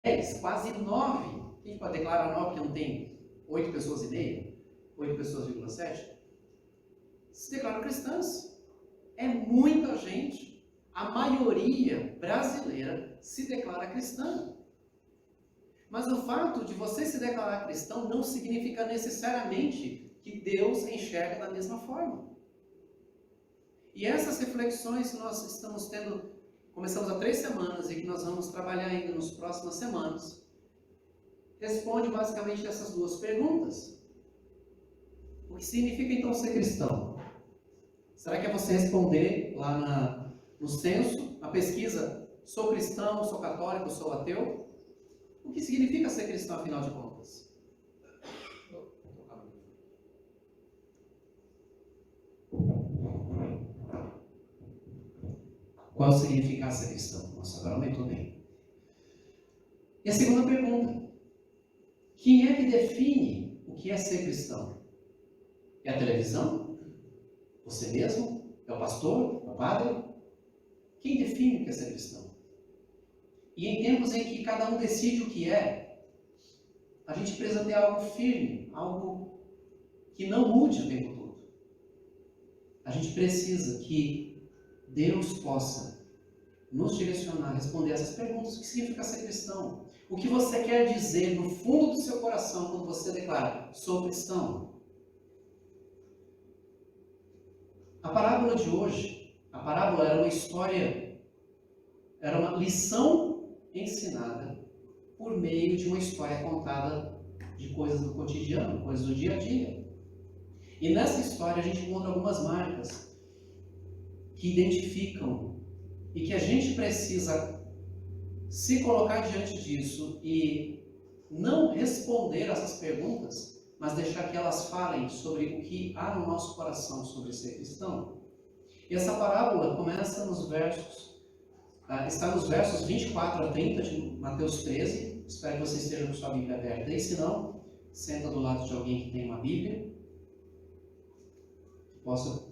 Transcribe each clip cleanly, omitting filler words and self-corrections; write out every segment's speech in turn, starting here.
10, quase 9. Quem pode declarar 9 que não tem 8 pessoas e meia? 8 pessoas, 7? Se declaram cristãs. É muita gente. A maioria brasileira se declara cristã. Mas o fato de você se declarar cristão não significa necessariamente que Deus enxerga da mesma forma. E essas reflexões que nós estamos tendo, começamos há 3 semanas e que nós vamos trabalhar ainda nas próximas semanas, responde basicamente essas duas perguntas. O que significa então ser cristão? Será que é você responder lá no censo, a pesquisa, sou cristão, sou católico, sou ateu? O que significa ser cristão, afinal de contas? Qual significa ser cristão? Nossa, agora aumentou bem. E a segunda pergunta. Quem é que define o que é ser cristão? É a televisão? Você mesmo? É o pastor? É o padre? Quem define o que é ser cristão? E em tempos em que cada um decide o que é, a gente precisa ter algo firme, algo que não mude o tempo todo. A gente precisa que Deus possa nos direcionar, responder essas perguntas. O que significa ser cristão? O que você quer dizer no fundo do seu coração quando você declara, sou cristão? A parábola de hoje, a parábola era uma história, era uma lição ensinada por meio de uma história contada de coisas do cotidiano, coisas do dia a dia. E nessa história a gente encontra algumas marcas que identificam e que a gente precisa se colocar diante disso e não responder essas perguntas, mas deixar que elas falem sobre o que há no nosso coração sobre ser cristão. E essa parábola começa nos versos, está nos versos 24 a 30 de Mateus 13. Espero que você esteja com sua Bíblia aberta. E se não, senta do lado de alguém que tem uma Bíblia,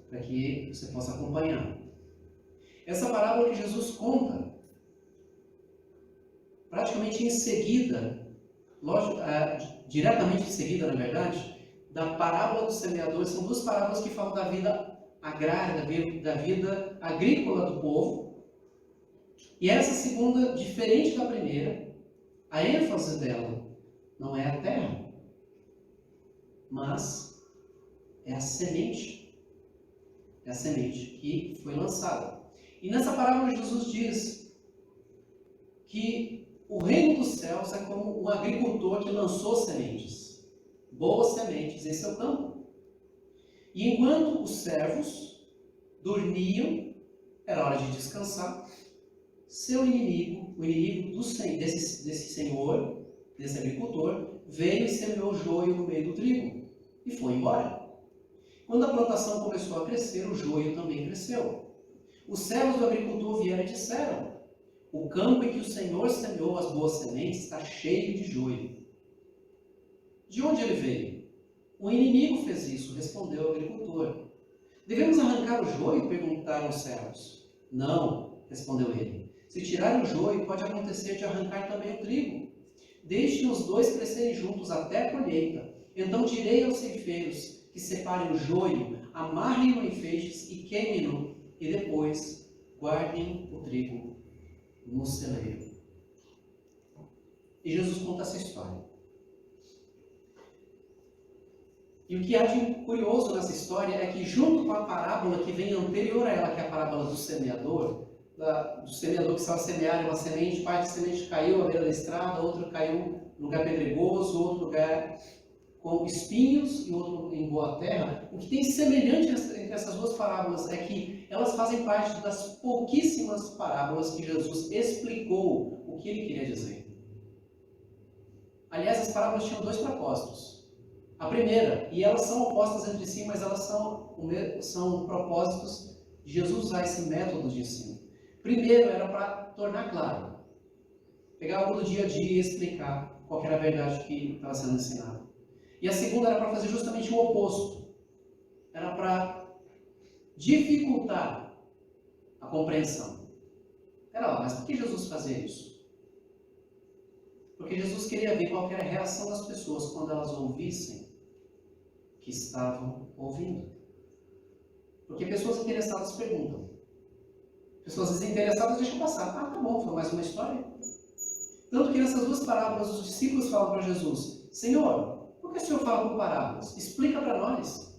para que você possa acompanhar. Essa parábola que Jesus conta, praticamente em seguida, diretamente em seguida, na verdade, da parábola do semeador. São duas parábolas que falam da vida agrária, da vida agrícola do povo. E essa segunda, diferente da primeira, a ênfase dela não é a terra, mas é a semente. É a semente que foi lançada. E nessa parábola Jesus diz que o reino dos céus é como um agricultor que lançou sementes. Boas sementes em seu campo. E enquanto os servos dormiam, era hora de descansar, seu inimigo, o inimigo desse senhor, desse agricultor, veio e semeou joio no meio do trigo e foi embora. Quando a plantação começou a crescer, o joio também cresceu. Os servos do agricultor vieram e disseram: o campo em que o Senhor semeou as boas sementes está cheio de joio. De onde ele veio? O inimigo fez isso, respondeu o agricultor. Devemos arrancar o joio? Perguntaram os servos. Não, respondeu ele. Se tirar o joio, pode acontecer de arrancar também o trigo. Deixem os dois crescerem juntos até a colheita. Então direi aos ceifeiros que separem o joio, amarrem-no em feixes e queimem-no, e depois guardem o trigo no celeiro. E Jesus conta essa história. E o que há de curioso nessa história é que, junto com a parábola que vem anterior a ela, que é a parábola do semeador que estava semear uma semente, parte da semente caiu à beira da estrada, outro caiu no lugar pedregoso, outro lugar com espinhos e outro em boa terra. O que tem semelhante entre essas duas parábolas é que elas fazem parte das pouquíssimas parábolas que Jesus explicou o que ele queria dizer. Aliás, as parábolas tinham dois propósitos. A primeira, e elas são opostas entre si, mas elas são propósitos de Jesus usar esse método de ensino. Primeiro era para tornar claro, pegar algo do dia a dia e explicar qual era a verdade que estava sendo ensinada. E a segunda era para fazer justamente o oposto. Era para dificultar a compreensão. Era lá, mas por que Jesus fazia isso? Porque Jesus queria ver qual era a reação das pessoas quando elas ouvissem o que estavam ouvindo. Porque pessoas interessadas perguntam. Pessoas desinteressadas deixam passar. Ah, tá bom, foi mais uma história. Tanto que nessas duas parábolas os discípulos falam para Jesus: Senhor, por que o Senhor fala por parábolas? Explica para nós.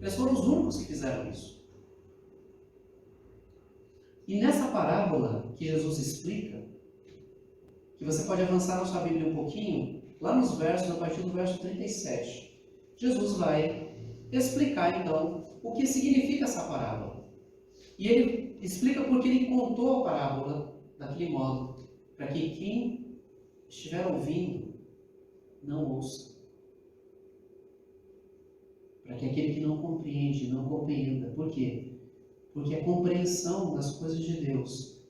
Eles foram os únicos que fizeram isso. E nessa parábola que Jesus explica, que você pode avançar na sua Bíblia um pouquinho, lá nos versos, a partir do verso 37, Jesus vai explicar então o que significa essa parábola. E ele explica porque ele contou a parábola daquele modo, para que quem estiver ouvindo não ouça. Para que aquele que não compreende, não compreenda. Por quê? Porque a compreensão das coisas de Deus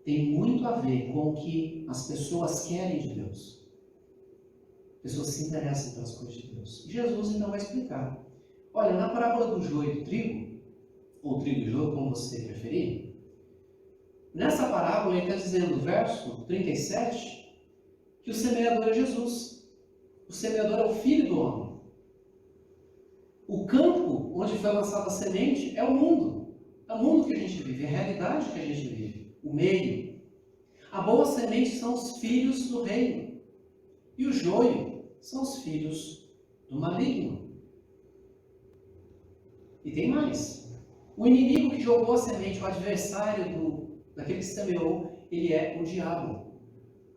tem muito a ver com o que as pessoas querem de Deus. As pessoas se interessam pelas coisas de Deus. E Jesus então vai explicar. Olha, na parábola do joio e do trigo, ou trigo e joio, como você preferir, nessa parábola ele está dizendo, verso 37, que o semeador é Jesus. O semeador é o Filho do Homem. O campo onde foi lançada a semente é o mundo. É o mundo que a gente vive, é a realidade que a gente vive, o meio. A boa semente são os filhos do reino. E o joio são os filhos do maligno. E tem mais. O inimigo que jogou a semente, o adversário daquele que semeou, ele é o diabo.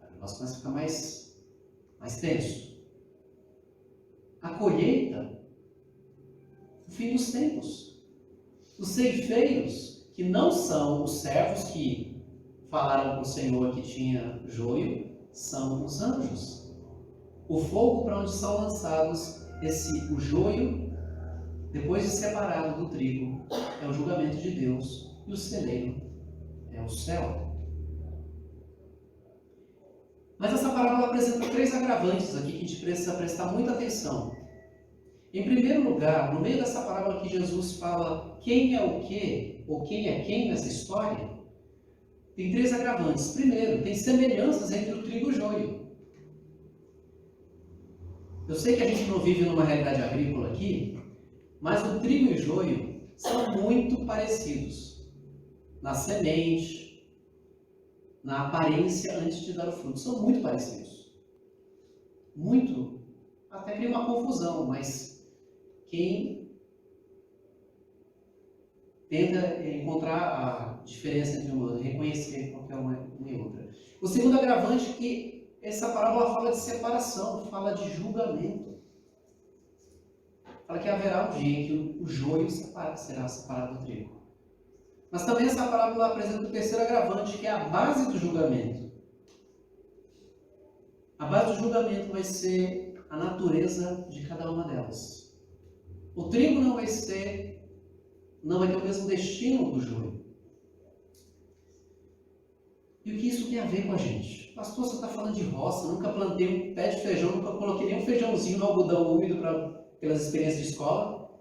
O negócio começa a ficar mais tenso. A colheita, o fim dos tempos. Os ceifeiros, que não são os servos que falaram com o Senhor que tinha joio, são os anjos. O fogo para onde são lançados o joio, depois de separado do trigo, é o julgamento de Deus, e o celeiro é o céu. Mas essa parábola apresenta 3 agravantes aqui que a gente precisa prestar muita atenção. Em primeiro lugar, no meio dessa parábola que Jesus fala quem é o quê, ou quem é quem nessa história, tem 3 agravantes. Primeiro, tem semelhanças entre o trigo e o joio. Eu sei que a gente não vive numa realidade agrícola aqui, mas o trigo e o joio são muito parecidos. Na semente, na aparência antes de dar o fruto. São muito parecidos. Muito. Até cria uma confusão, mas quem tenta encontrar a diferença entre uma, reconhecer qualquer uma e outra. O segundo agravante é que essa parábola fala de separação, fala de julgamento. Fala que haverá um dia em que o joio será separado do trigo. Mas também essa parábola apresenta o terceiro agravante, que é a base do julgamento. A base do julgamento vai ser a natureza de cada uma delas. O trigo não vai ter o mesmo destino do joio. E o que isso tem a ver com a gente? Pastor, você está falando de roça, nunca plantei um pé de feijão, nunca coloquei nem um feijãozinho no algodão úmido pelas experiências de escola.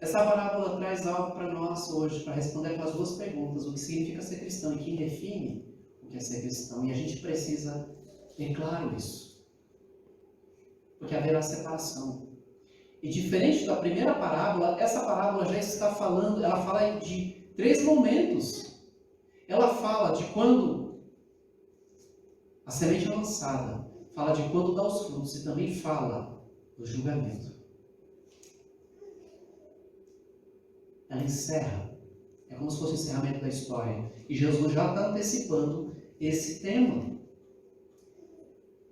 Essa parábola traz algo para nós hoje, para responder aquelas 2 perguntas: o que significa ser cristão e quem define o que é ser cristão. E a gente precisa ter claro isso. Porque haverá separação. E diferente da primeira parábola, essa parábola já está falando, ela fala de 3 momentos. Ela fala de quando a semente é lançada, fala de quando dá os frutos e também fala do julgamento. Ela encerra. É como se fosse o encerramento da história. E Jesus já está antecipando esse tema.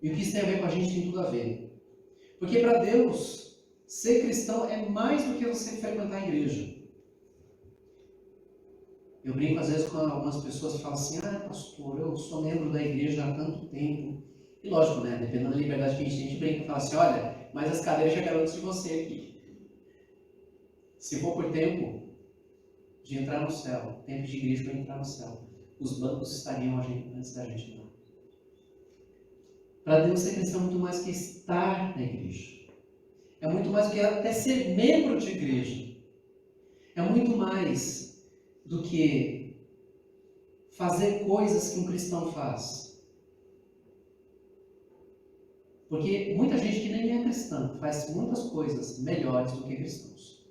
E o que isso tem a ver com a gente tem tudo a ver. Porque para Deus, ser cristão é mais do que você frequentar a igreja. Eu brinco às vezes com algumas pessoas que falam assim: pastor, eu sou membro da igreja há tanto tempo. E lógico, né? Dependendo da liberdade que a gente brinca e fala assim: olha, mas as cadeiras chegaram antes de você aqui. Se for por tempo de entrar no céu, tempo de igreja para entrar no céu, os bancos estariam antes da gente lá. Para Deus, ser cristão é muito mais que estar na igreja. É muito mais do que até ser membro de igreja. É muito mais do que fazer coisas que um cristão faz. Porque muita gente que nem é cristã faz muitas coisas melhores do que cristãos.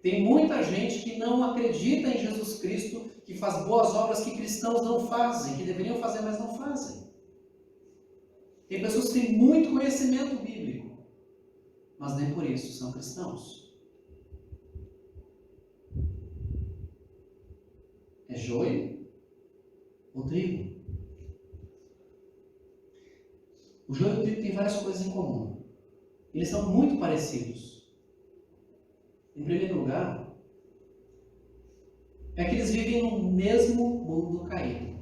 Tem muita gente que não acredita em Jesus Cristo, que faz boas obras que cristãos não fazem, que deveriam fazer, mas não fazem. Tem pessoas que têm muito conhecimento bíblico, mas nem por isso são cristãos. É joio ou trigo? O joio e o trigo têm várias coisas em comum. Eles são muito parecidos. Em primeiro lugar, é que eles vivem no mesmo mundo caído.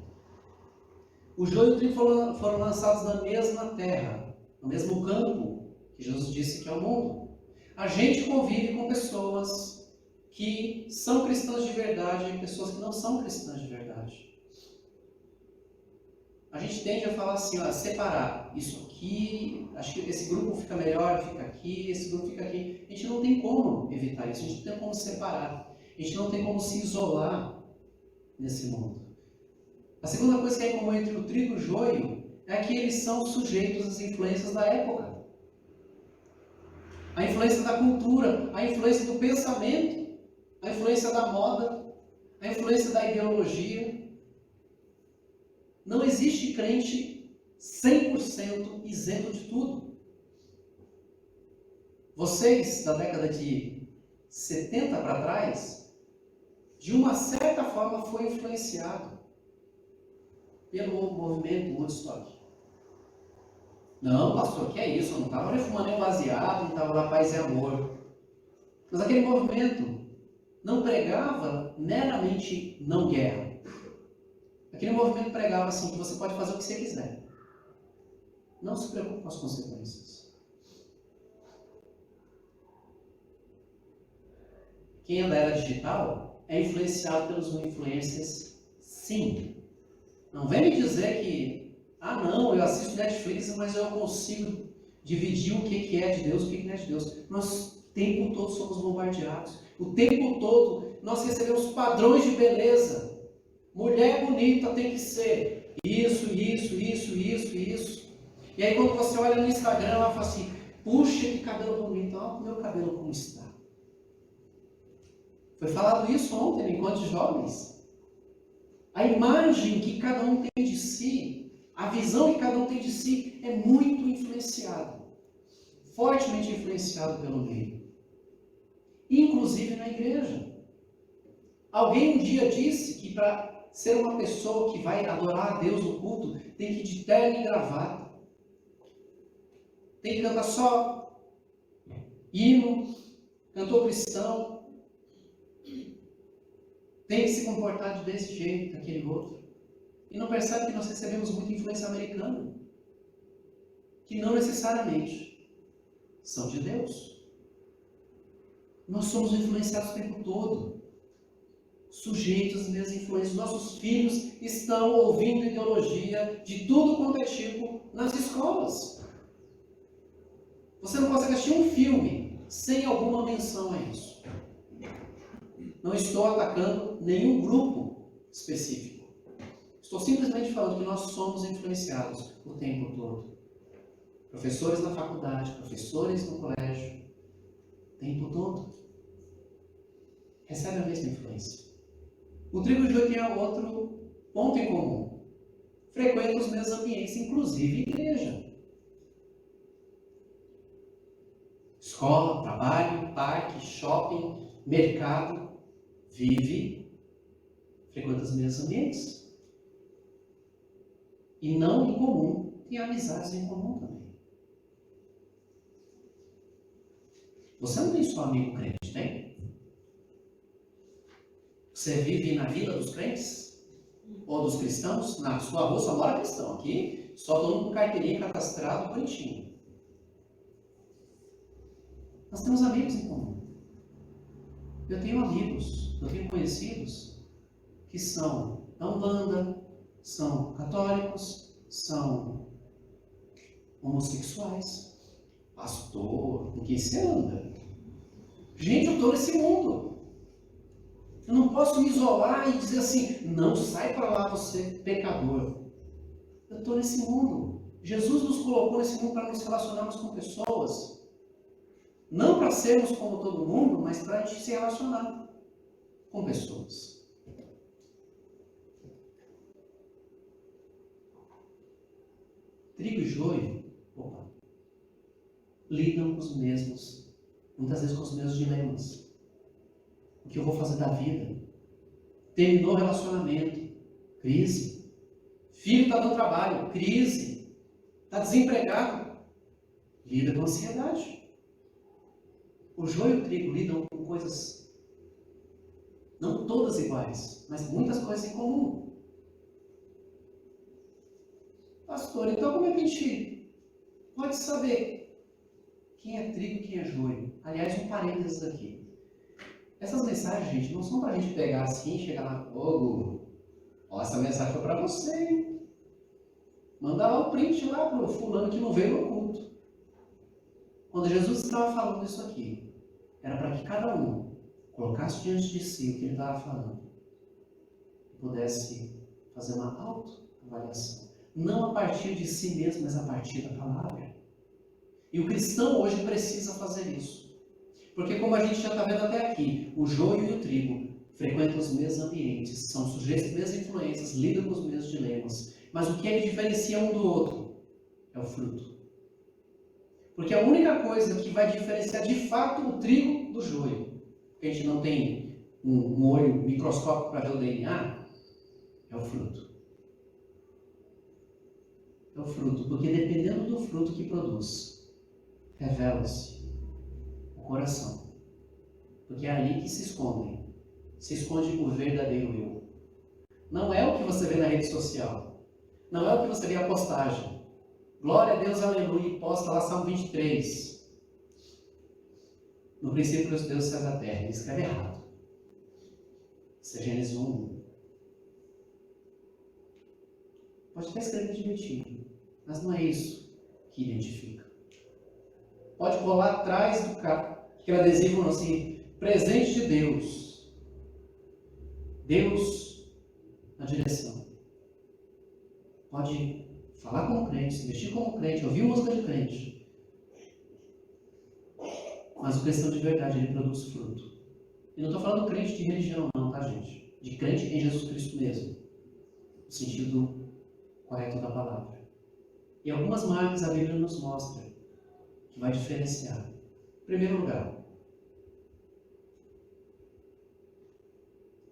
O joio e o trigo foram lançados na mesma terra, no mesmo campo que Jesus disse que é o mundo. A gente convive com pessoas que são cristãs de verdade e pessoas que não são cristãs de verdade. A gente tende a falar assim, ó, separar isso aqui, acho que esse grupo fica melhor, fica aqui, esse grupo fica aqui. A gente não tem como evitar isso, a gente não tem como separar, a gente não tem como se isolar nesse mundo. A segunda coisa que é em comum entre o trigo e o joio é que eles são sujeitos às influências da época. A influência da cultura, a influência do pensamento, a influência da moda, a influência da ideologia. Não existe crente 100% isento de tudo. Vocês, da década de 70 para trás, de uma certa forma foi influenciado pelo movimento Woodstock. Não, pastor, que é isso? Eu não estava nem fumando nem baseado, não estava lá paz e amor. Mas aquele movimento não pregava meramente não guerra. Aquele movimento pregava assim, que você pode fazer o que você quiser. Não se preocupe com as consequências. Quem é da era digital é influenciado pelos influencers, sim. Não vem me dizer que, não, eu assisto Netflix, mas eu consigo dividir o que é de Deus e o que não é de Deus. Nós, o tempo todo, somos bombardeados. O tempo todo, nós recebemos padrões de beleza. Mulher bonita tem que ser isso. E aí quando você olha no Instagram, ela fala assim, puxa, que cabelo bonito, olha o meu cabelo como está. Foi falado isso ontem, no encontro de jovens. A imagem que cada um tem de si, a visão que cada um tem de si, é muito influenciado, fortemente influenciado pelo meio. Inclusive na igreja. Alguém um dia disse que para ser uma pessoa que vai adorar a Deus no culto, tem que ir de terno e gravata. Tem que cantar só hino, cantor cristão. Tem que se comportar desse jeito, daquele outro. E não percebe que nós recebemos muita influência americana, que não necessariamente são de Deus. Nós somos influenciados o tempo todo, sujeitos às mesmas influências. Nossos filhos estão ouvindo ideologia de tudo quanto é tipo nas escolas. Você não consegue assistir um filme sem alguma menção a isso. Não estou atacando nenhum grupo específico. Estou simplesmente falando que nós somos influenciados o tempo todo. Professores na faculdade, professores no colégio, o tempo todo. Recebe a mesma influência. O trigo e o joio tem outro ponto em comum. Frequenta os mesmos ambientes, inclusive igreja. Escola, trabalho, parque, shopping, mercado. Frequenta os mesmos ambientes. E não em comum, tem amizades em comum também. Você não tem só amigo crente, tem? Você vive na vila dos crentes? Ou dos cristãos? Na sua rua só mora cristão. Aqui, só todo mundo com carteirinha cadastrado, bonitinho. Nós temos amigos em comum. Eu tenho amigos, eu tenho conhecidos que são da Umbanda, são católicos, são homossexuais. Pastor, com quem você anda? Gente, eu estou nesse mundo. Eu não posso me isolar e dizer assim, não, sai para lá você, pecador. Eu estou nesse mundo. Jesus nos colocou nesse mundo para nos relacionarmos com pessoas. Não para sermos como todo mundo, mas para a gente se relacionar com pessoas. Trigo e joio, lidam com os mesmos, muitas vezes com os mesmos dilemas. O que eu vou fazer da vida? Terminou o relacionamento, crise. Filho está dando trabalho, crise. Está desempregado, lida com ansiedade. O joio e o trigo lidam com coisas, não todas iguais, mas muitas coisas em comum. Pastor, então como é que a gente pode saber quem é trigo e quem é joio? Aliás, um parênteses aqui. Essas mensagens, gente, não são para a gente pegar assim e chegar lá, Gu, ó, essa mensagem foi para você, hein? Mandar lá o print lá para o fulano que não veio no culto. Quando Jesus estava falando isso aqui, era para que cada um colocasse diante de si o que ele estava falando e pudesse fazer uma autoavaliação. Não a partir de si mesmo, mas a partir da palavra. E o cristão hoje precisa fazer isso. Porque como a gente já está vendo até aqui, o joio e o trigo frequentam os mesmos ambientes, são sujeitos às mesmas influências, lidam com os mesmos dilemas. Mas o que é que diferencia um do outro? É o fruto. Porque a única coisa que vai diferenciar de fato o trigo do joio, porque a gente não tem um olho microscópico para ver o DNA, é o fruto. É o fruto, porque dependendo do fruto que produz, revela-se o coração. Porque é ali que se esconde o verdadeiro eu. Não é o que você vê na rede social, não é o que você vê na postagem. Glória a Deus, aleluia, e posta lá Salmo 23. No princípio Deus fez o céu da terra. Ele escreve errado. Isso é Gênesis 1. Pode até escrever direitinho, mas não é isso que identifica. Pode colar atrás do aquele adesivo assim, presente de Deus. Deus na direção. Pode falar como crente, se vestir como crente, ouvir música de crente. Mas o cristão de verdade, ele produz fruto. E não estou falando crente de religião, não, tá, gente? De crente em Jesus Cristo mesmo. No sentido correto da palavra. E algumas marcas a Bíblia nos mostra que vai diferenciar. Em primeiro lugar,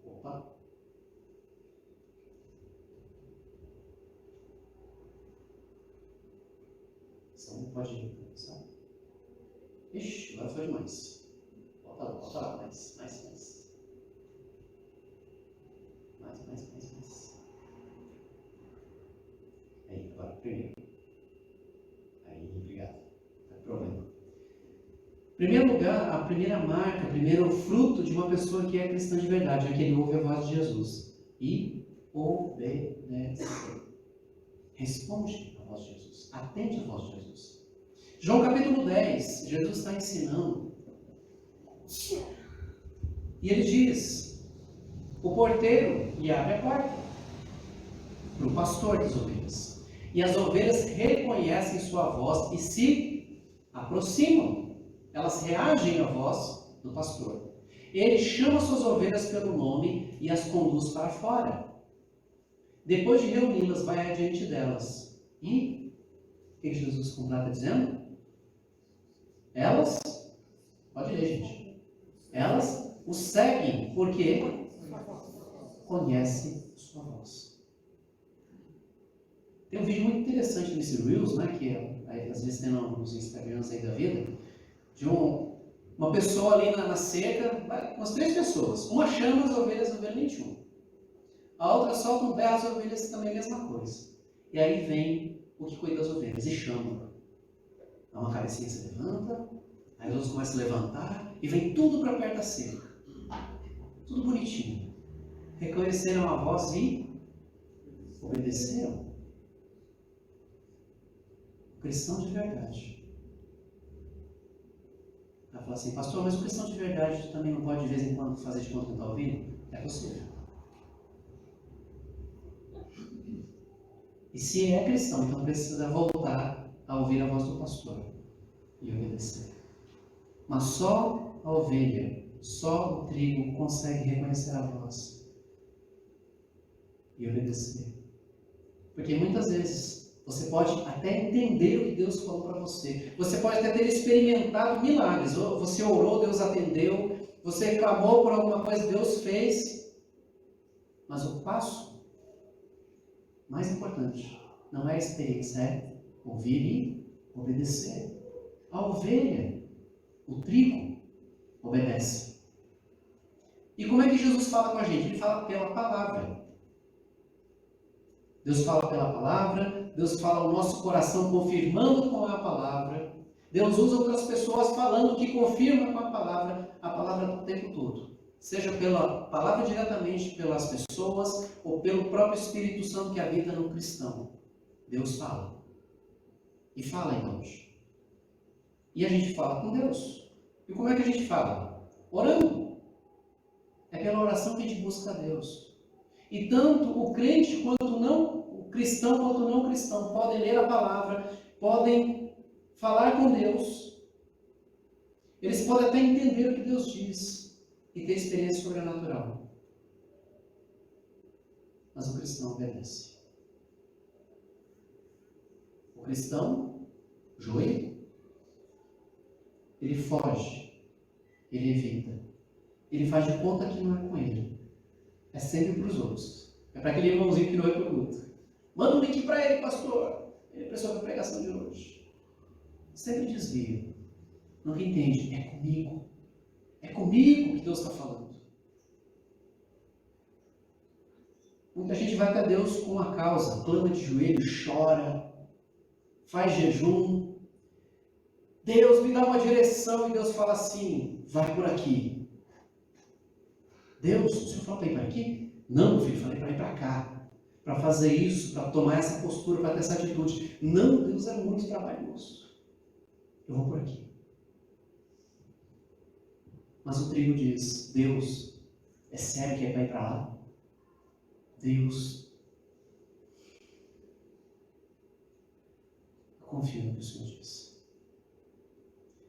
não pode sabe? Ixi, agora foi demais. Volta lá, mais. Aí, agora, primeiro. Aí, obrigado. Não tem problema. Em primeiro lugar, a primeira marca, o primeiro fruto de uma pessoa que é cristã de verdade, é que ele ouve a voz de Jesus. E obedece. Responde a voz de Jesus. Atende a voz de Jesus. João capítulo 10, Jesus está ensinando. E ele diz: o porteiro lhe abre a porta para o pastor das ovelhas. E as ovelhas reconhecem sua voz e se aproximam. Elas reagem à voz do pastor. Ele chama suas ovelhas pelo nome e as conduz para fora. Depois de reuni-las, vai adiante delas. E o que Jesus completa dizendo? Elas, pode ler, gente. Elas o seguem porque conhecem sua voz. Tem um vídeo muito interessante nesse Reels, né, que às vezes tem nos Instagrams aí da vida, de uma pessoa ali na cerca, umas 3 pessoas. Uma chama as ovelhas nem tinha. A outra solta um berro, as ovelhas também a mesma coisa. E aí vem o que cuida das ovelhas e chama. Dá uma cabecinha, se levanta, aí os outros começam a levantar e vem tudo para perto da cerca. Tudo bonitinho. Reconheceram a voz e obedeceram. O cristão de verdade. Ela fala assim, pastor, mas o cristão de verdade também não pode de vez em quando fazer de conta que não está ouvindo? É possível. E se é cristão, então precisa voltar a ouvir a voz do pastor e obedecer. Mas só a ovelha, só o trigo consegue reconhecer a voz e obedecer. Porque muitas vezes você pode até entender o que Deus falou para você. Você pode até ter experimentado milagres. Você orou, Deus atendeu. Você clamou por alguma coisa, Deus fez. Mas o passo mais importante não é a experiência, é ouvir e obedecer. A ovelha, o trigo, obedece. E como é que Jesus fala com a gente? Ele fala pela palavra. Deus fala pela palavra, Deus fala ao nosso coração confirmando com a palavra. Deus usa outras pessoas falando que confirma com a palavra o tempo todo. Seja pela palavra diretamente pelas pessoas ou pelo próprio Espírito Santo que habita no cristão. Deus fala. E fala ainda hoje. E a gente fala com Deus. E como é que a gente fala? Orando. É pela oração que a gente busca a Deus. E tanto o crente quanto não, o cristão quanto o não cristão, podem ler a palavra, podem falar com Deus. Eles podem até entender o que Deus diz e ter experiência sobrenatural. Mas o cristão obedece. O cristão, joelho, ele foge, ele evita, ele faz de conta que não é com ele. É sempre para os outros. É para aquele irmãozinho que não é para o culto. Manda um link para ele, pastor. Ele precisou da pregação de hoje. Sempre desvia. Nunca entende. É comigo. É comigo que Deus está falando. Muita gente vai até Deus com uma causa. Clama de joelho, chora. Faz jejum. Deus me dá uma direção. E Deus fala assim, vai por aqui. Deus, o Senhor falou para ir para aqui? Não, filho, falei para ir para cá. Para fazer isso, para tomar essa postura, para ter essa atitude. Não, Deus é muito trabalhoso. Eu vou por aqui. Mas o trigo diz, Deus, é sério que é para ir para lá? Deus, eu confio no que o Senhor diz.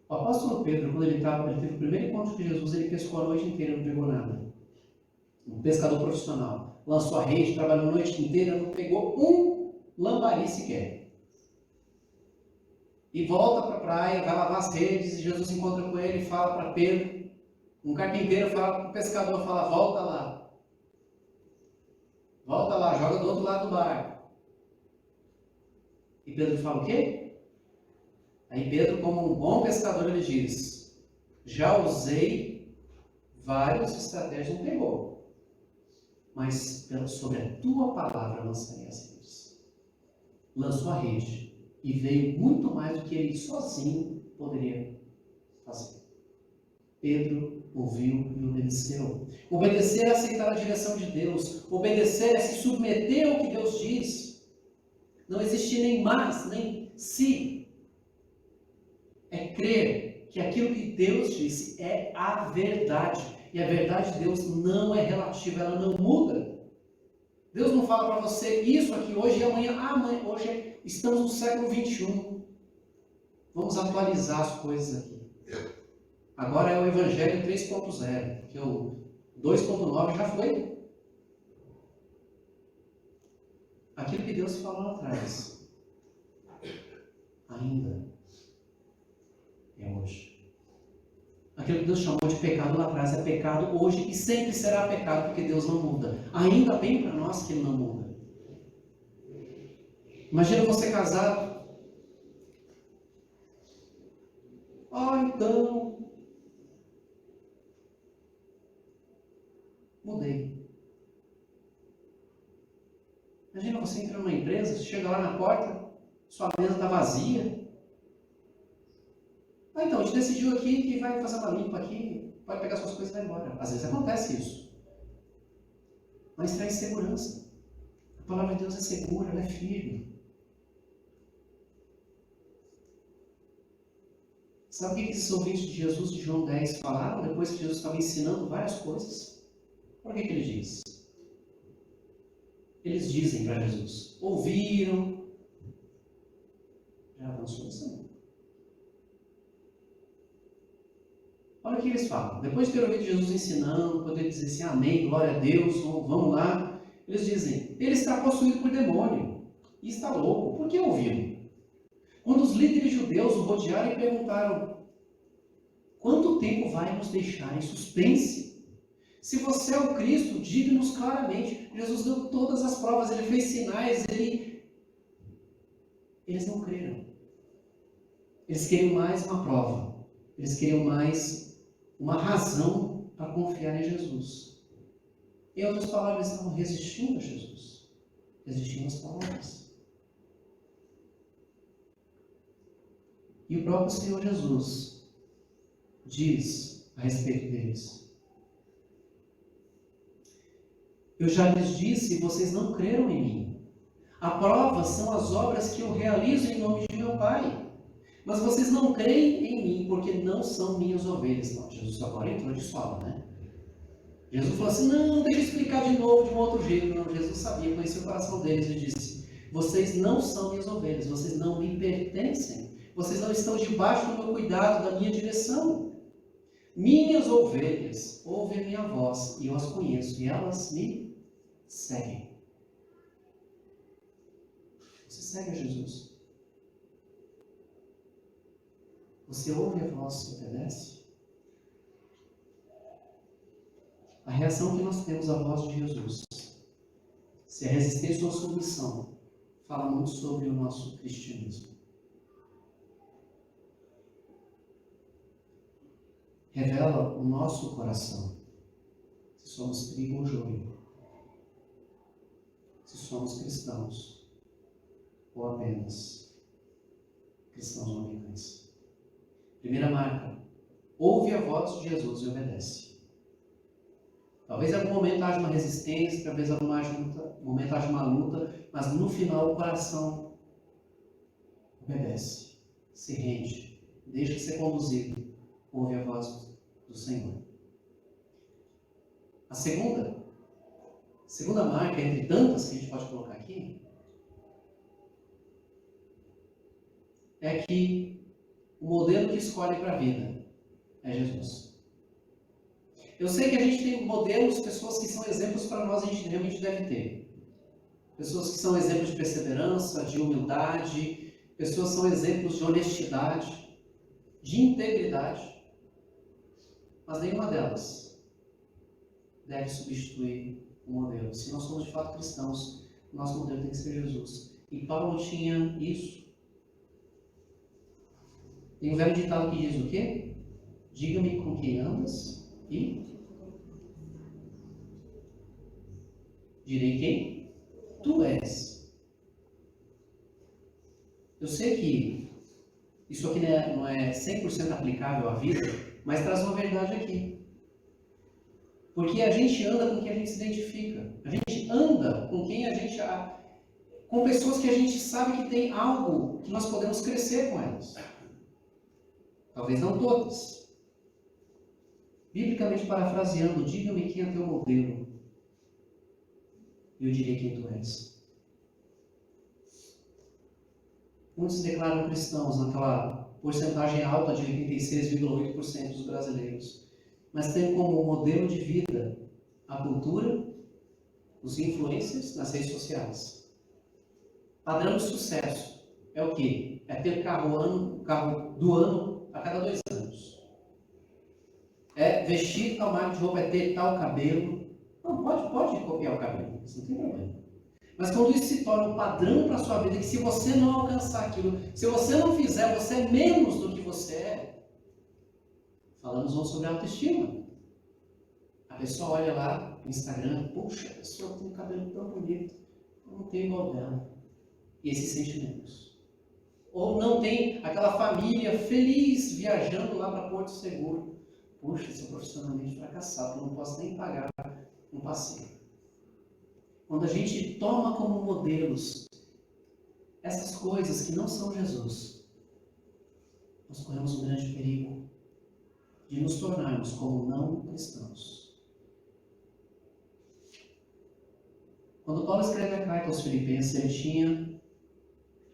O apóstolo Pedro, quando ele teve o primeiro encontro com Jesus, ele pescou a noite inteira, não pegou nada. Um pescador profissional. Lançou a rede, trabalhou a noite inteira, não pegou um lambari sequer. E volta para a praia, vai lavar as redes, e Jesus encontra com ele e fala para Pedro. Um carpinteiro fala para o pescador, fala, volta lá. Volta lá, joga do outro lado do barco. E Pedro fala o quê? Aí Pedro, como um bom pescador, ele diz, já usei várias estratégias, não pegou. Mas sobre a tua palavra lançarei as redes. Lançou a rede e veio muito mais do que ele sozinho poderia fazer. Pedro ouviu e obedeceu. Obedecer é aceitar a direção de Deus. Obedecer é se submeter ao que Deus diz. Não existe nem mas, nem se. É crer que aquilo que Deus disse é a verdade. E a verdade de Deus não é relativa, ela não muda. Deus não fala para você isso aqui hoje e amanhã. Hoje estamos no século 21. Vamos atualizar as coisas aqui. Agora é o Evangelho 3.0, porque o 2.9 já foi. Aquilo que Deus falou lá atrás, ainda é hoje. Aquilo que Deus chamou de pecado lá atrás é pecado hoje e sempre será pecado, porque Deus não muda. Ainda bem para nós que Ele não muda. Imagina você casado. Então, mudei. Imagina você entra numa empresa, chega lá na porta, sua mesa está vazia. Então, a gente decidiu aqui que vai fazer uma limpa aqui, pode pegar suas coisas e vai embora. Às vezes acontece isso. Mas traz segurança. A palavra de Deus é segura, ela é firme. Sabe o que esses ouvintes de Jesus de João 10 falaram depois que Jesus estava ensinando várias coisas? Olha o que ele diz. eles dizem para Jesus? Ouviram? Já dão solução. Olha o que eles falam. Depois de ter ouvido Jesus ensinando, poder dizer assim, amém, glória a Deus, vamos lá. Eles dizem, ele está possuído por demônio e está louco. Por que ouviram? Quando os líderes judeus o rodearam e perguntaram, quanto tempo vai nos deixar em suspense? Se você é o Cristo, diga-nos claramente. Jesus deu todas as provas, ele fez sinais, eles não creram. Eles queriam mais uma prova. Eles queriam mais uma razão para confiar em Jesus. Em outras palavras, estavam resistindo a Jesus. Resistindo às palavras. E o próprio Senhor Jesus diz a respeito deles. Eu já lhes disse e vocês não creram em mim. A prova são as obras que eu realizo em nome de meu Pai. Mas vocês não creem em mim porque não são minhas ovelhas. Não, Jesus agora entrou de sola, né? Jesus falou assim, não, deixa eu explicar de novo de um outro jeito. Não, Jesus sabia, conhecia o coração deles e disse, vocês não são minhas ovelhas, vocês não me pertencem. Vocês não estão debaixo do meu cuidado, da minha direção. Minhas ovelhas ouvem a minha voz e eu as conheço e elas me seguem. Você segue a Jesus? Você ouve a voz e obedece? A reação que nós temos à voz de Jesus, se é resistência ou submissão, fala muito sobre o nosso cristianismo. Revela o nosso coração, se somos trigo ou joio, se somos cristãos ou apenas cristãos nominais. Primeira marca, ouve a voz de Jesus e obedece. Talvez em algum momento haja uma resistência, talvez em algum momento haja uma luta, mas no final o coração obedece, se rende, deixa ser conduzido, ouve a voz do Senhor. A segunda marca, entre tantas que a gente pode colocar aqui, é que o modelo que escolhe para a vida é Jesus. Eu sei que a gente tem modelos, pessoas que são exemplos para nós, a gente realmente deve ter. Pessoas que são exemplos de perseverança, de humildade, pessoas que são exemplos de honestidade, de integridade. Mas nenhuma delas deve substituir o modelo. Se nós somos de fato cristãos, o nosso modelo tem que ser Jesus. E Paulo tinha isso. Tem um velho ditado que diz o quê? Diga-me com quem andas e direi quem tu és. Eu sei que isso aqui não é 100% aplicável à vida, mas traz uma verdade aqui. Porque a gente anda com quem a gente se identifica. A gente anda com quem a gente... com pessoas que a gente sabe que tem algo que nós podemos crescer com elas. Talvez não todas. Biblicamente parafraseando, diga-me quem é teu modelo. E eu direi quem tu és. Muitos se declaram cristãos naquela porcentagem alta de 86,8% dos brasileiros. Mas tem como modelo de vida a cultura, os influencers nas redes sociais. Padrão de sucesso é o quê? É ter carro do ano a cada 2 anos. É vestir tal marca de roupa, é ter tal cabelo. Não, pode copiar o cabelo, isso não tem problema. Mas quando isso se torna um padrão para a sua vida, que se você não alcançar aquilo, se você não fizer, você é menos do que você é. Falamos sobre autoestima. A pessoa olha lá no Instagram, puxa, a pessoa tem um cabelo tão bonito, eu não tenho igual dela. E esses sentimentos. Ou não tem aquela família feliz viajando lá para Porto Seguro. Puxa, sou profissionalmente fracassado, não posso nem pagar um passeio. Quando a gente toma como modelos essas coisas que não são Jesus, nós corremos um grande perigo de nos tornarmos como não cristãos. Quando Paulo escreve a carta aos Filipenses, ele tinha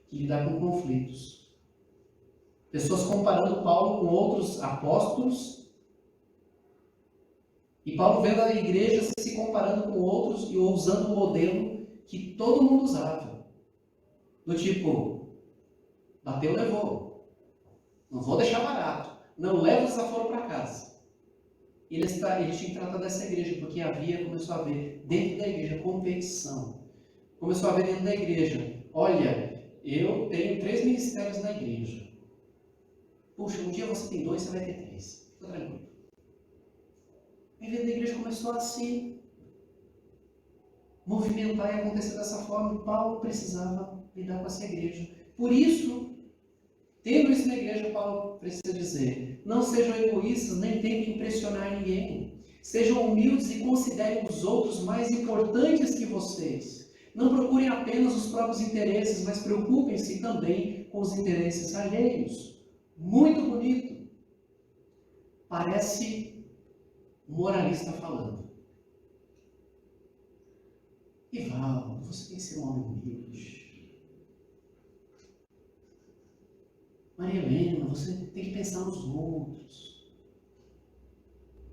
que lidar com conflitos. Pessoas comparando Paulo com outros apóstolos, e Paulo vendo a igreja se comparando com outros e usando um modelo que todo mundo usava. Do tipo, bateu, levou. Não vou deixar barato. Não leva o desaforo para casa. Ele tinha que tratar dessa igreja, porque começou a haver dentro da igreja competição. Começou a haver dentro da igreja, olha, eu tenho 3 ministérios na igreja. Puxa, um dia você tem 2, você vai ter 3. Fica tranquilo. A vida da igreja começou a se movimentar e acontecer dessa forma. E Paulo precisava lidar com essa igreja. Por isso, tendo isso na igreja, Paulo precisa dizer: não sejam egoístas, nem tentem impressionar ninguém. Sejam humildes e considerem os outros mais importantes que vocês. Não procurem apenas os próprios interesses, mas preocupem-se também com os interesses alheios. Muito bonito. Parece um moralista falando. Ivaldo, você tem que ser um homem humilde. Maria Helena, você tem que pensar nos outros.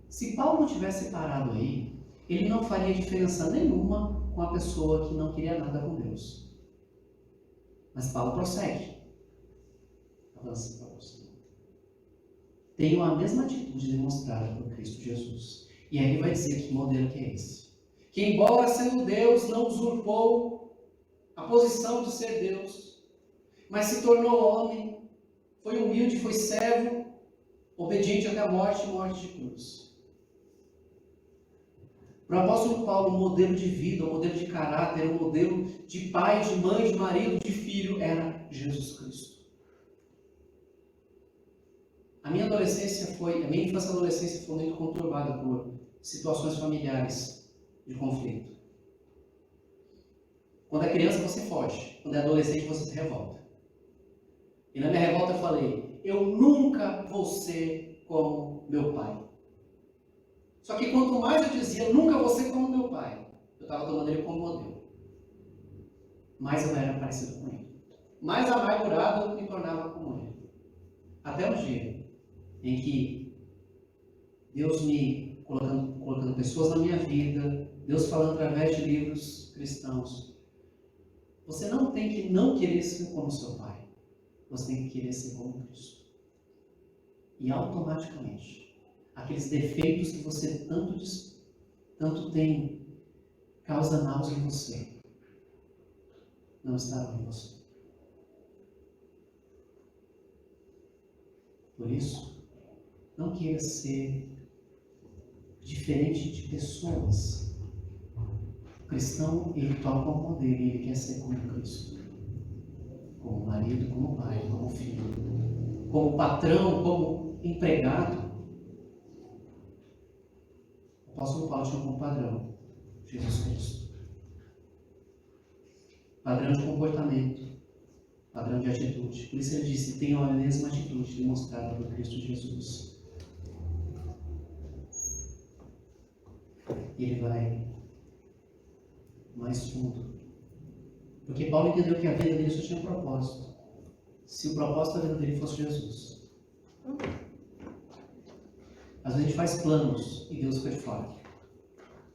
Se Paulo não tivesse parado aí, ele não faria diferença nenhuma com a pessoa que não queria nada com Deus. Mas Paulo prossegue. Avança para você. Tenham a mesma atitude demonstrada por Cristo Jesus. E aí ele vai dizer que modelo que é esse. Que embora sendo Deus, não usurpou a posição de ser Deus, mas se tornou homem. Foi humilde, foi servo, obediente até a morte e morte de cruz. Para o apóstolo Paulo, o modelo de vida, o modelo de caráter, o modelo de pai, de mãe, de marido, de filho, era Jesus Cristo. A minha infância e adolescência foi muito conturbada por situações familiares de conflito. Quando é criança, você foge. Quando é adolescente, você se revolta. E na minha revolta eu falei: eu nunca vou ser como meu pai. Só que quanto mais eu dizia, eu nunca vou ser como meu pai, eu estava tomando ele como modelo. Mais eu era parecido com ele. Mais amargurado eu me tornava como ele. Até o dia em que Deus me colocando pessoas na minha vida, Deus falando através de livros cristãos. Você não tem que não querer ser como seu pai. Você tem que querer ser como Cristo. E automaticamente, aqueles defeitos que você tanto tem, causa náusea em você, não estarão em você. Por isso, não queira ser diferente de pessoas. O cristão, ele toca o modelo, ele quer ser como Cristo. Como marido, como pai, como filho, como patrão, como empregado. O apóstolo Paulo tinha como padrão Jesus Cristo. Padrão de comportamento, padrão de atitude. Por isso ele disse: tenham a mesma atitude demonstrada por Cristo Jesus. E ele vai mais fundo. Porque Paulo entendeu que a vida dele só tinha um propósito. Se o propósito da vida dele fosse Jesus. Às vezes a gente faz planos e Deus fica de fora.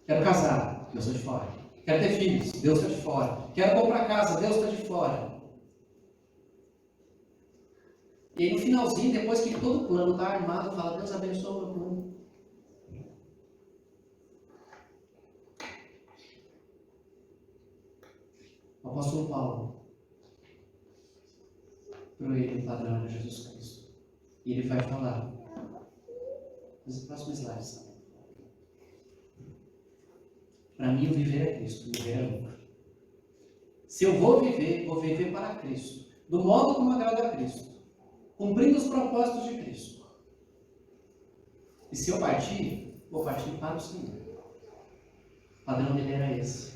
Quero casar, Deus está de fora. Quero ter filhos, Deus está de fora. Quero comprar casa, Deus está de fora. E aí no finalzinho, depois que todo o plano está armado, fala: Deus abençoa o meu plano. O apóstolo Paulo, para ele, o padrão era Jesus Cristo. E ele vai falar. Nos próximos slides também. Para mim, o viver é Cristo, o viver é lucro. Se eu vou viver para Cristo, do modo como agrada a Cristo, cumprindo os propósitos de Cristo. E se eu partir, vou partir para o Senhor. O padrão dele era esse.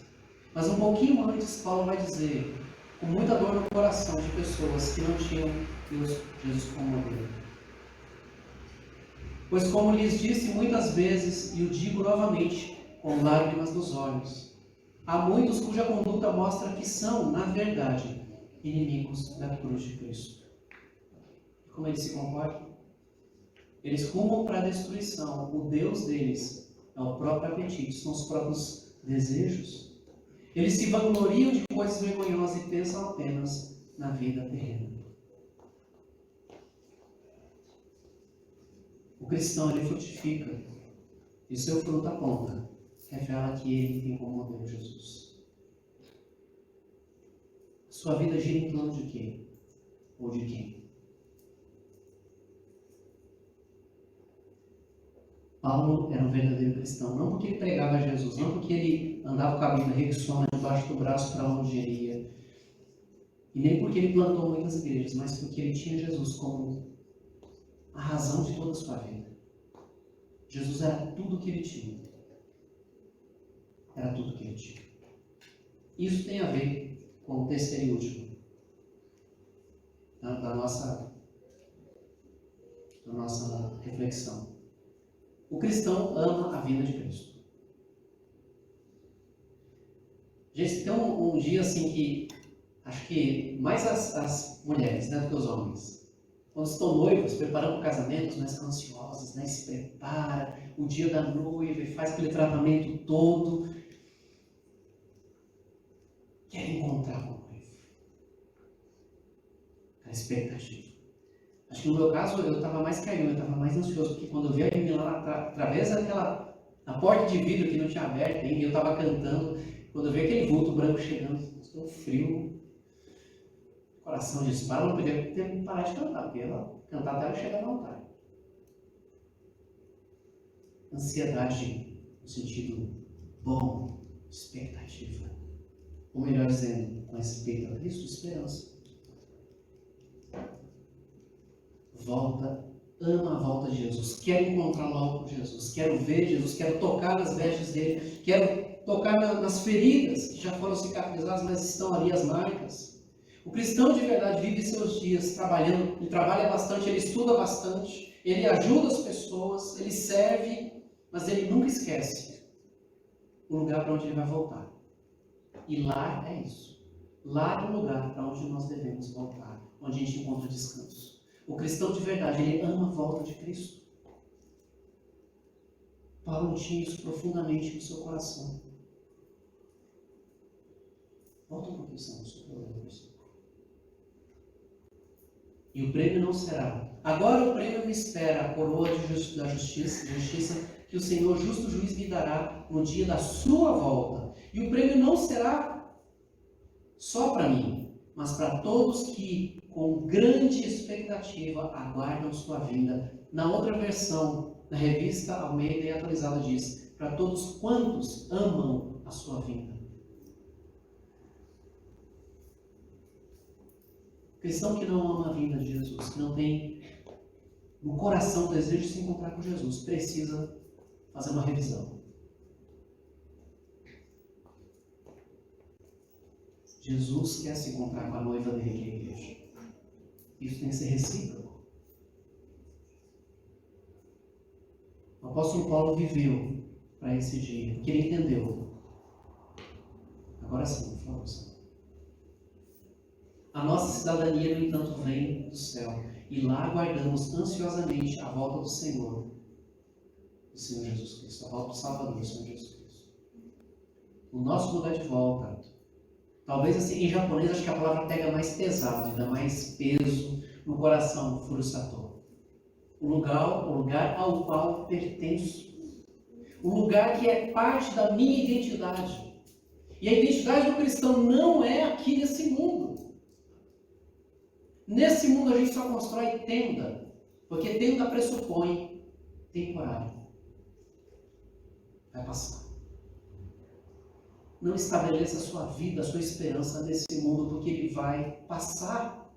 Mas um pouquinho antes, Paulo vai dizer, com muita dor no coração, de pessoas que não tinham Jesus como modelo. Pois como lhes disse muitas vezes, e o digo novamente, com lágrimas nos olhos, há muitos cuja conduta mostra que são, na verdade, inimigos da cruz de Cristo. Como eles se comportam? Eles rumam para a destruição. O Deus deles é o próprio apetite, são os próprios desejos. Eles se vangloriam de coisas vergonhosas e pensam apenas na vida terrena. O cristão, ele frutifica, e seu fruto aponta, revela que ele tem como modelo Jesus. Sua vida gira em torno de quê? Ou de quem? Paulo era um verdadeiro cristão, não porque ele pregava Jesus, não porque ele andava com a Bíblia rexona debaixo do braço para onde iria, e nem porque ele plantou muitas igrejas, mas porque ele tinha Jesus como a razão de toda a sua vida. Jesus era tudo o que ele tinha. Era tudo o que ele tinha. Isso tem a ver com o terceiro e último da nossa reflexão. O cristão ama a vinda de Cristo. Gente, tem um dia assim que acho que mais as mulheres, né, do que os homens, quando estão noivos, preparando o casamento, né, estão ansiosas, né, se prepara, o dia da noiva, e faz aquele tratamento todo. Querem encontrar com o noivo. A expectativa. Acho que no meu caso eu estava mais caindo, eu estava mais ansioso, porque quando eu vi a menina lá através a porta de vidro que não tinha aberto ainda, e eu estava cantando, quando eu vi aquele vulto branco chegando, estou frio, coração dispara, ela não podia ter que parar de cantar, porque ela cantar até ela chegar no altar. Ansiedade no sentido bom, expectativa. Ou melhor dizendo, com respeito a Cristo, esperança. Ama a volta de Jesus, quero encontrar logo com Jesus, quero ver Jesus, quero tocar nas vestes dele, quero tocar nas feridas que já foram cicatrizadas, mas estão ali as marcas. O cristão de verdade vive seus dias trabalhando, ele trabalha bastante, ele estuda bastante, ele ajuda as pessoas, ele serve, mas ele nunca esquece o lugar para onde ele vai voltar. E lá é isso. Lá é o lugar para onde nós devemos voltar, onde a gente encontra descanso. O cristão de verdade, ele ama a volta de Cristo. Paulo tinha isso profundamente no seu coração. Volta um pouquinho, Senhor. E o prêmio não será. Agora o prêmio me espera, a coroa da justiça que o Senhor, justo juiz, me dará no dia da sua volta. E o prêmio não será só para mim, mas para todos que, com grande expectativa, aguardam sua vinda. Na outra versão, na revista Almeida e atualizada, diz: para todos quantos amam a sua vinda. Cristão que não ama a vinda de Jesus, que não tem no coração o desejo de se encontrar com Jesus, precisa fazer uma revisão. Jesus quer se encontrar com a noiva dele, que é a igreja. Isso tem que ser recíproco. O apóstolo Paulo viveu para esse dia, porque ele entendeu. Agora sim, por favor. A nossa cidadania, no entanto, vem do céu, e lá aguardamos ansiosamente a volta do Senhor Jesus Cristo, a volta do Salvador, do Senhor Jesus Cristo. O nosso lugar de volta, talvez assim, em japonês, acho que a palavra pega mais pesado, dá mais peso no coração, furusato. O lugar ao qual pertenço. O lugar que é parte da minha identidade. E a identidade do cristão não é aqui nesse mundo. Nesse mundo a gente só constrói tenda, porque tenda pressupõe temporário. Vai passar. Não estabeleça a sua vida, a sua esperança nesse mundo, porque ele vai passar.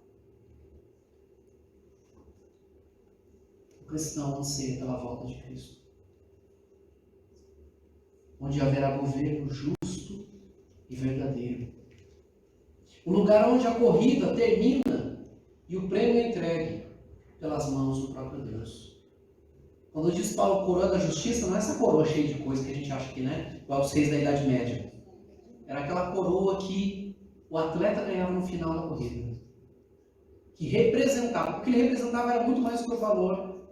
O cristão anseia pela volta de Cristo, onde haverá governo justo e verdadeiro. O lugar onde a corrida termina e o prêmio é entregue pelas mãos do próprio Deus. Quando diz Paulo coroa da justiça, não é essa coroa cheia de coisas que a gente acha que, né? Igual os reis da Idade Média. era aquela coroa que o atleta ganhava no final da corrida. Que representava, o que ele representava era muito mais do que o valor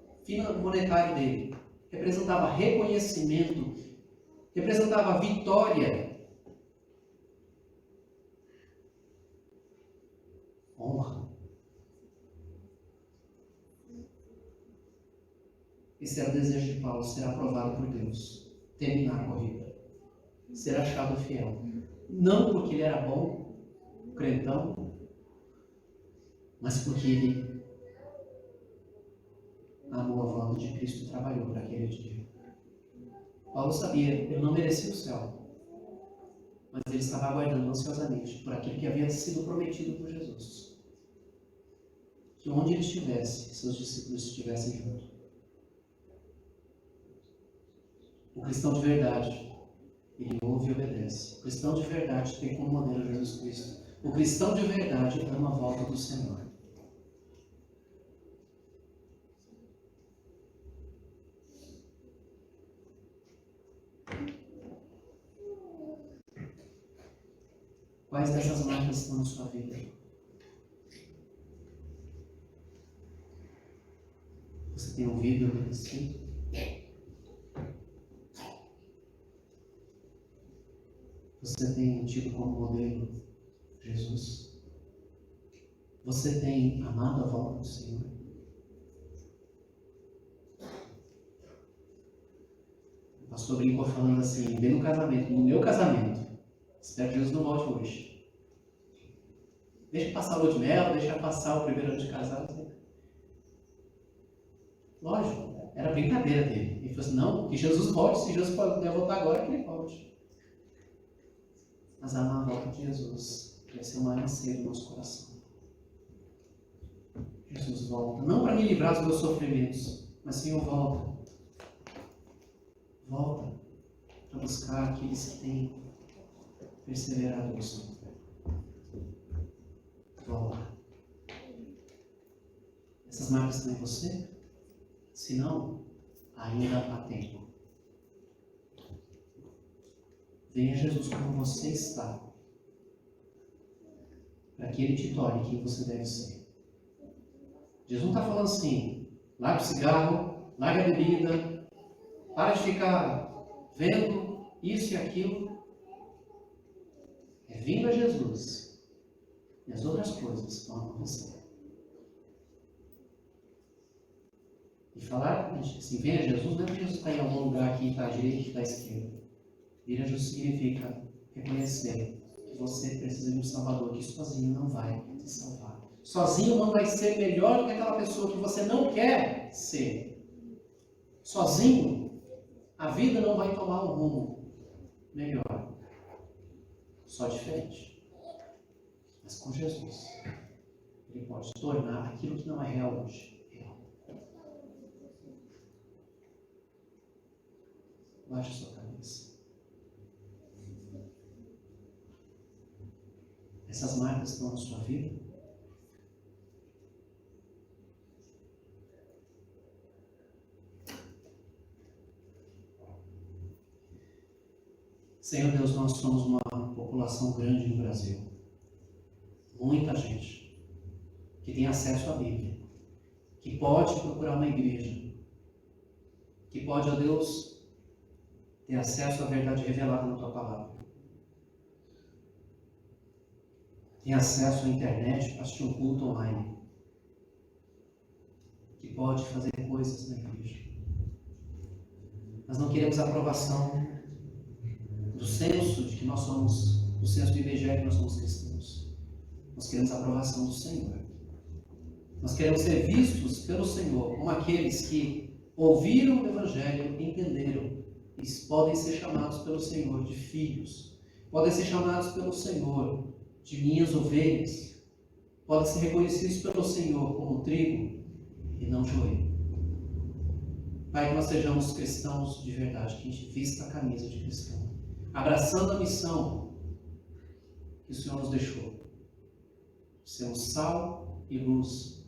monetário dele. Representava reconhecimento, representava vitória, honra. Esse era o desejo de Paulo, ser aprovado por Deus, terminar a corrida, ser achado fiel. Não porque ele era bom, crentão, mas porque ele amou a volta de Cristo e trabalhou para aquele dia. Paulo sabia, ele não merecia o céu, mas ele estava aguardando ansiosamente por aquilo que havia sido prometido por Jesus. Que onde ele estivesse, seus discípulos estivessem juntos. O cristão de verdade, ele ouve e obedece. O cristão de verdade tem como modelo Jesus Cristo. O cristão de verdade ama a volta do Senhor. Quais dessas marcas estão na sua vida? Você tem ouvido e obedecido? Você tem tido como modelo Jesus? Você tem amado a volta do Senhor? O pastor brincou falando assim, bem no casamento, no meu casamento. Espero que Jesus não volte hoje. Deixa passar o lua de mel, deixa passar o primeiro ano de casado. Lógico, era brincadeira dele. Ele falou assim, não, que Jesus volte, se Jesus puder voltar agora, que ele volte. Mas amar a volta de Jesus deve ser o maior anseio do nosso coração. Jesus volta, não para me livrar dos meus sofrimentos, mas Senhor, volta. Volta para buscar aqueles que têm perseverado no Senhor. Volta. Essas marcas estão em você? Se não, ainda há tempo. Venha Jesus como você está, para que Ele te torne quem você deve ser. Jesus não está falando assim, larga o cigarro, larga a bebida, para de ficar vendo isso e aquilo. É vindo a Jesus e as outras coisas vão acontecer. E falar assim, venha Jesus, não é que Jesus está em algum lugar aqui, está à direita e está à esquerda. Vir a Jesus significa reconhecer que você precisa de um Salvador, que sozinho não vai te salvar. Sozinho não vai ser melhor do que aquela pessoa que você não quer ser. Sozinho, a vida não vai tomar um rumo melhor. Só diferente. Mas com Jesus, Ele pode tornar aquilo que não é real hoje, real. Baixe a sua cabeça. Essas marcas estão na sua vida? Senhor Deus, nós somos uma população grande no Brasil. Muita gente que tem acesso à Bíblia, que pode procurar uma igreja, que pode, ó Deus, ter acesso à verdade revelada na Tua Palavra. Tem acesso à internet para assistir um culto online, que pode fazer coisas na igreja. Nós não queremos a aprovação do censo de que nós somos, do censo do IBGE que nós somos cristãos. Nós queremos a aprovação do Senhor. Nós queremos ser vistos pelo Senhor como aqueles que ouviram o Evangelho, entenderam e podem ser chamados pelo Senhor de filhos. Podem ser chamados pelo Senhor de minhas ovelhas. Podem ser reconhecidos pelo Senhor como trigo e não joelho. Pai, que nós sejamos cristãos de verdade, que a gente vista a camisa de cristão, abraçando a missão que o Senhor nos deixou. Sermos sal e luz,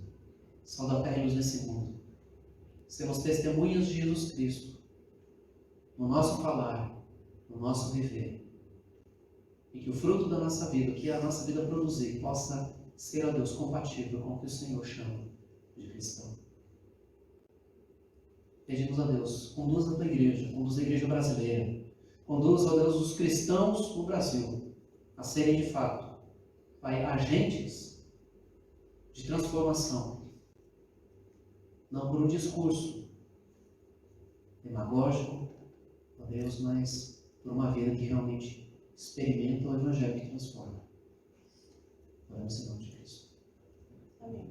sal da terra e luz desse mundo. Sermos testemunhas de Jesus Cristo, no nosso falar, no nosso viver. E que o fruto da nossa vida, que a nossa vida produzir, possa ser, ó Deus, compatível com o que o Senhor chama de cristão. Pedimos a Deus, conduza a tua igreja, conduza a igreja brasileira, conduza, ó Deus, os cristãos do Brasil a serem de fato, Pai, agentes de transformação, não por um discurso demagógico, ó Deus, mas por uma vida que realmente experimenta o Evangelho que transforma. Oramos em nome de Cristo. Amém.